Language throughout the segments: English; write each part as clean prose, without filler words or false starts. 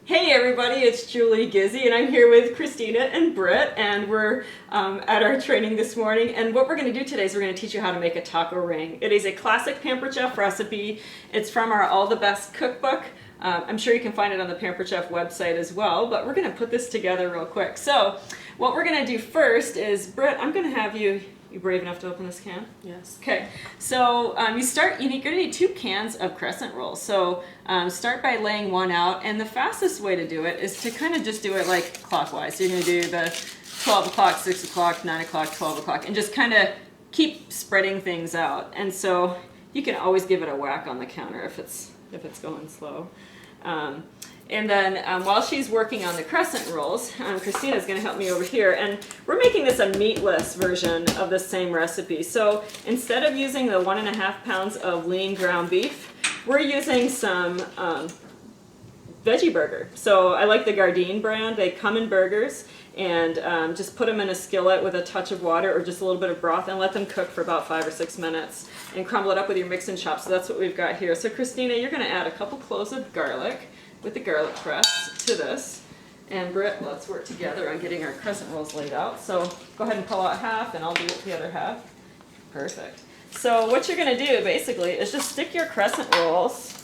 Hey everybody, it's Julie Gizzy and I'm here with Christina and Britt, and we're at our training this morning, and what we're going to do today is we're going to teach you how to make a taco ring. It is a classic Pampered Chef recipe. It's from our All the Best cookbook. I'm sure you can find it on the Pampered Chef website as well, but we're going to put this together real quick. So what we're going to do first is, Britt, I'm going to have you brave enough to open this can? Yes. Okay, so you're going to need 2 cans of crescent rolls. So start by laying one out, and the fastest way to do it is to kind of just do it like clockwise. So you're going to do the 12 o'clock, 6 o'clock, 9 o'clock, 12 o'clock, and just kind of keep spreading things out. And so you can always give it a whack on the counter if it's going slow. And then while she's working on the crescent rolls, Christina's going to help me over here. And we're making this a meatless version of the same recipe. So instead of using the 1.5 pounds of lean ground beef, we're using some Veggie Burger. So I like the Garnish brand. They come in burgers, and just put them in a skillet with a touch of water or just a little bit of broth and let them cook for about 5 or 6 minutes and crumble it up with your mix and chop. So that's what we've got here. So Christina, you're going to add a couple cloves of garlic with the garlic press to this. And Britt, let's work together on getting our crescent rolls laid out. So go ahead and pull out half, and I'll do the other half. Perfect. So what you're going to do basically is just stick your crescent rolls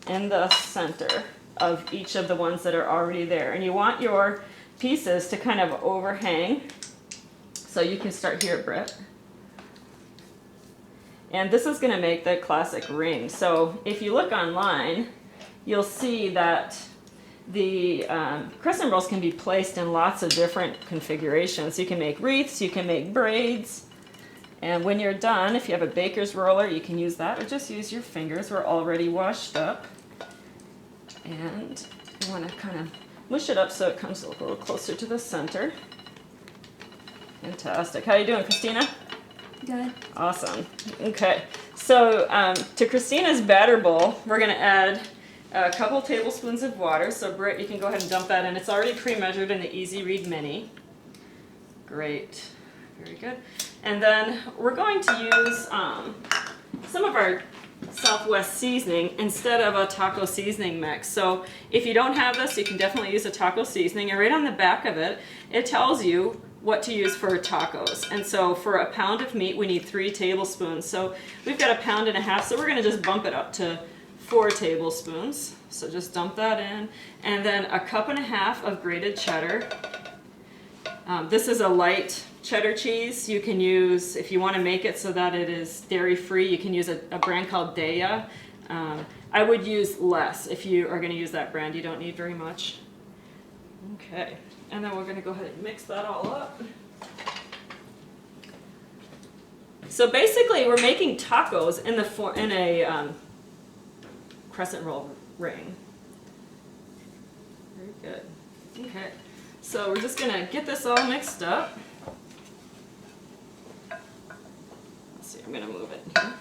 in the center of each of the ones that are already there. And you want your pieces to kind of overhang. So you can start here, Britt. And this is going to make the classic ring. So if you look online, you'll see that the crescent rolls can be placed in lots of different configurations. You can make wreaths, you can make braids, and when you're done, if you have a baker's roller, you can use that, or just use your fingers. We're already washed up. And you want to kind of mush it up so it comes a little closer to the center. Fantastic. How are you doing, Christina? Good. Awesome. Okay, so to Christina's batter bowl, we're going to add a couple tablespoons of water. So Britt, you can go ahead and dump that in. It's already pre-measured in the Easy Read Mini. Great. Very good. And then we're going to use some of our Southwest seasoning instead of a taco seasoning mix. So if you don't have this, you can definitely use a taco seasoning. And right on the back of it, it tells you what to use for tacos. And so for a pound of meat, we need 3 tablespoons. So we've got 1.5 pounds, so we're going to just bump it up to 4 tablespoons. So just dump that in. And then 1.5 cups of grated cheddar. This is a light cheddar cheese. You can use, if you want to make it so that it is dairy free, you can use a brand called Daya. I would use less if you are going to use that brand. You don't need very much. Okay, and then we're going to go ahead and mix that all up. So basically we're making tacos in a crescent roll ring. Very good. Okay, so we're just going to get this all mixed up. I'm going to move it here.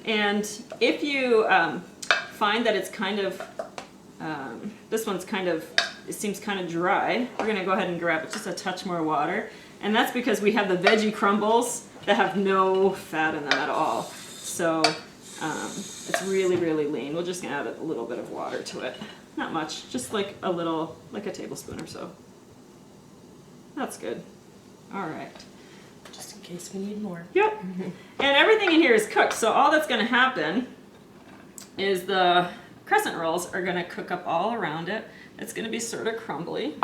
And if you find that it's kind of, this one's kind of, it seems kind of dry, we're going to go ahead and grab just a touch more water. And that's because we have the veggie crumbles that have no fat in them at all. So it's really, really lean. We're just going to add a little bit of water to it. Not much, just like a little, like a tablespoon or so. That's good. All right. Just in case we need more. Yep. And everything in here is cooked, so all that's going to happen is the crescent rolls are going to cook up all around it. It's going to be sort of crumbly.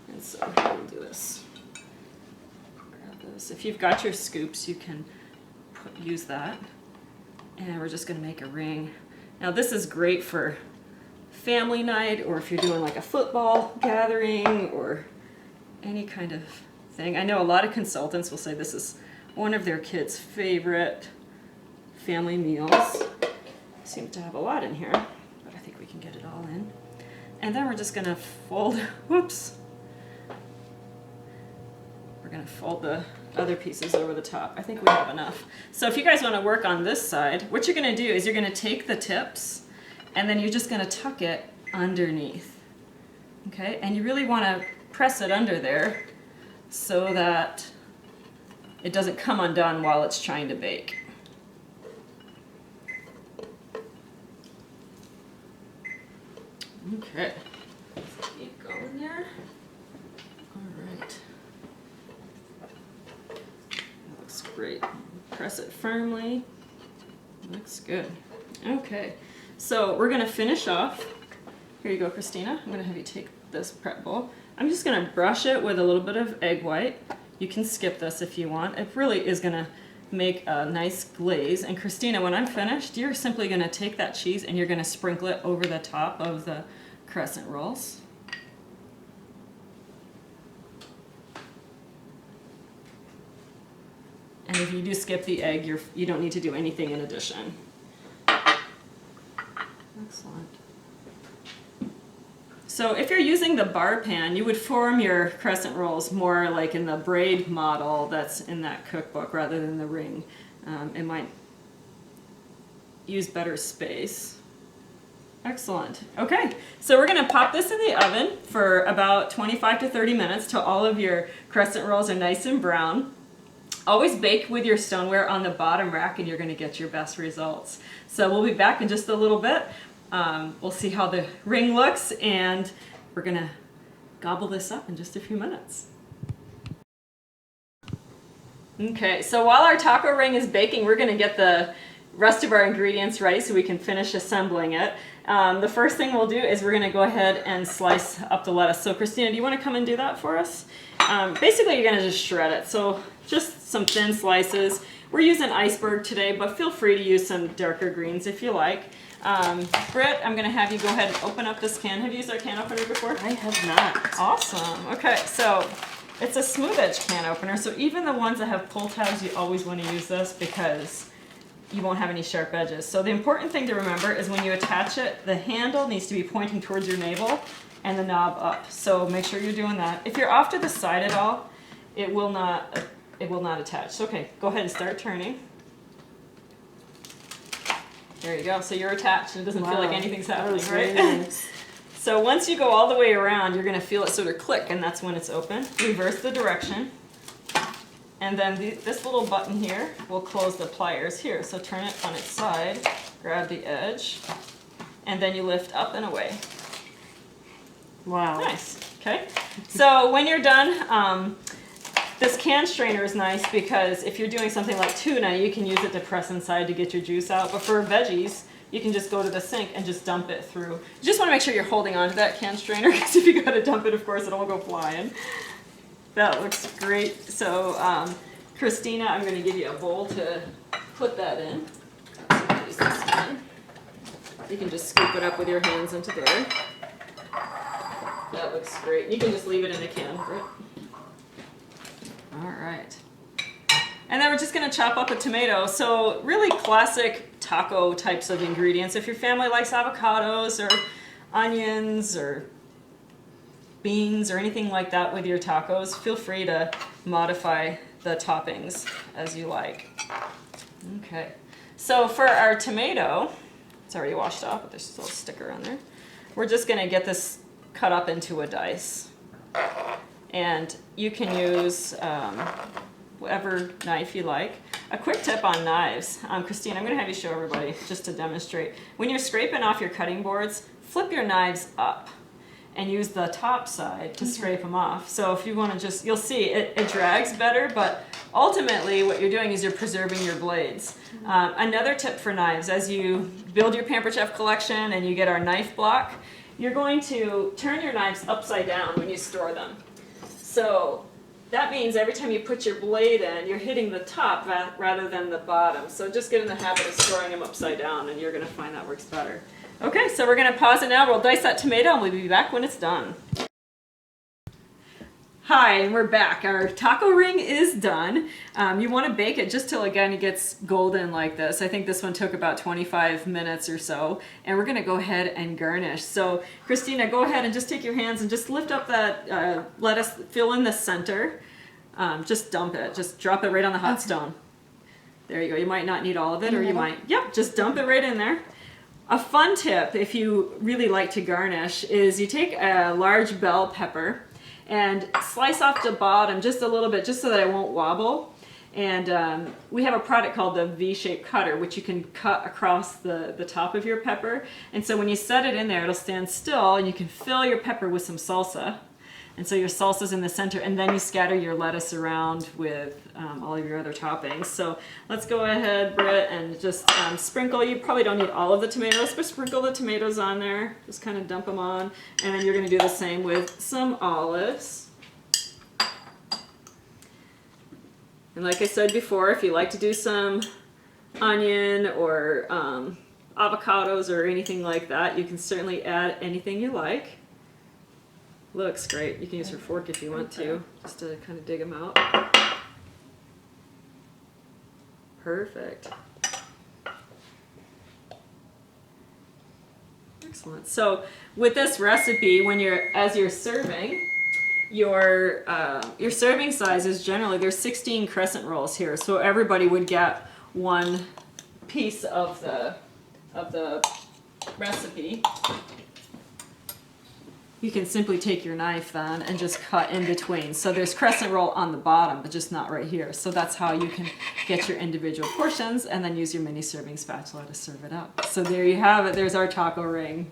And so we'll do this. Grab this. If you've got your scoops, you can use that. And we're just going to make a ring. Now this is great for family night, or if you're doing like a football gathering or any kind of thing. I know a lot of consultants will say this is one of their kids' favorite family meals. Seem to have a lot in here, but I think we can get it all in. And then we're just going to fold, whoops. We're going to fold the other pieces over the top. I think we have enough. So if you guys want to work on this side, what you're going to do is you're going to take the tips and then you're just going to tuck it underneath. Okay? And you really want to press it under there so that it doesn't come undone while it's trying to bake. Okay. Keep going there. All right. That looks great. Press it firmly. Looks good. Okay. So we're gonna finish off. Here you go, Christina. I'm gonna have you take this prep bowl. I'm just gonna brush it with a little bit of egg white. You can skip this if you want. It really is gonna make a nice glaze. And Christina, when I'm finished, you're simply gonna take that cheese and you're gonna sprinkle it over the top of the crescent rolls. And if you do skip the egg, you don't need to do anything in addition. Excellent. So if you're using the bar pan, you would form your crescent rolls more like in the braid model that's in that cookbook rather than the ring. It might use better space. Excellent. Okay, so we're gonna pop this in the oven for about 25 to 30 minutes till all of your crescent rolls are nice and brown. Always bake with your stoneware on the bottom rack and you're gonna get your best results. So we'll be back in just a little bit. We'll see how the ring looks and we're gonna gobble this up in just a few minutes. Okay, so while our taco ring is baking, we're gonna get the rest of our ingredients ready so we can finish assembling it. The first thing we'll do is we're gonna go ahead and slice up the lettuce. So Christina, do you wanna come and do that for us? Basically you're gonna just shred it. So just some thin slices. We're using iceberg today, but feel free to use some darker greens if you like. Britt, I'm going to have you go ahead and open up this can. Have you used our can opener before? I have not. Awesome. Okay, so it's a smooth edge can opener, so even the ones that have pull tabs, you always want to use this because you won't have any sharp edges. So the important thing to remember is when you attach it, the handle needs to be pointing towards your navel and the knob up. So make sure you're doing that. If you're off to the side at all, it will not attach. So, okay, go ahead and start turning. There you go. So you're attached and it doesn't feel like anything's happening, right? Nice. So once you go all the way around, you're going to feel it sort of click, and that's when it's open. Reverse the direction. And then this little button here will close the pliers here. So turn it on its side, grab the edge, and then you lift up and away. Wow. Nice. Okay. So when you're done, this can strainer is nice because if you're doing something like tuna, you can use it to press inside to get your juice out. But for veggies, you can just go to the sink and just dump it through. You just want to make sure you're holding on to that can strainer because if you go to dump it, of course, it'll go flying. That looks great. So, Christina, I'm going to give you a bowl to put that in. Use this one. You can just scoop it up with your hands into there. That looks great. You can just leave it in a can, right? All right. And then we're just going to chop up a tomato. So really classic taco types of ingredients. If your family likes avocados or onions or beans or anything like that with your tacos, feel free to modify the toppings as you like. Okay. So for our tomato, it's already washed off, but there's still a sticker on there. We're just going to get this cut up into a dice. And you can use whatever knife you like. A quick tip on knives. Christine, I'm going to have you show everybody just to demonstrate. When you're scraping off your cutting boards, flip your knives up and use the top side to scrape them off. So if you want to just, you'll see it drags better, but ultimately what you're doing is you're preserving your blades. Another tip for knives, as you build your Pampered Chef collection and you get our knife block, you're going to turn your knives upside down when you store them. So that means every time you put your blade in, you're hitting the top rather than the bottom. So just get in the habit of storing them upside down and you're going to find that works better. Okay, so we're going to pause it now. We'll dice that tomato and we'll be back when it's done. Hi, and we're back. Our taco ring is done. You want to bake it just till, again, it gets golden like this. I think this one took about 25 minutes or so. And we're going to go ahead and garnish. So, Christina, go ahead and just take your hands and just lift up that lettuce, fill in the center. Just dump it. Just drop it right on the hot stone. There you go. You might not need all of it, or you might, yep, just dump it right in there. A fun tip, if you really like to garnish, is you take a large bell pepper and slice off the bottom just a little bit, just so that it won't wobble. And we have a product called the V-shaped cutter, which you can cut across the top of your pepper. And so when you set it in there, it'll stand still, and you can fill your pepper with some salsa. And so your salsa's in the center, and then you scatter your lettuce around with all of your other toppings. So let's go ahead, Britt, and just sprinkle. You probably don't need all of the tomatoes, but sprinkle the tomatoes on there. Just kind of dump them on. And then you're going to do the same with some olives. And like I said before, if you like to do some onion or avocados or anything like that, you can certainly add anything you like. Looks great. You can use your fork if you want to, just to kind of dig them out. Perfect. Excellent. So with this recipe, as you're serving, your serving size is generally, there's 16 crescent rolls here, so everybody would get one piece of the recipe. You can simply take your knife then and just cut in between. So there's crescent roll on the bottom, but just not right here. So that's how you can get your individual portions and then use your mini serving spatula to serve it up. So there you have it. There's our taco ring.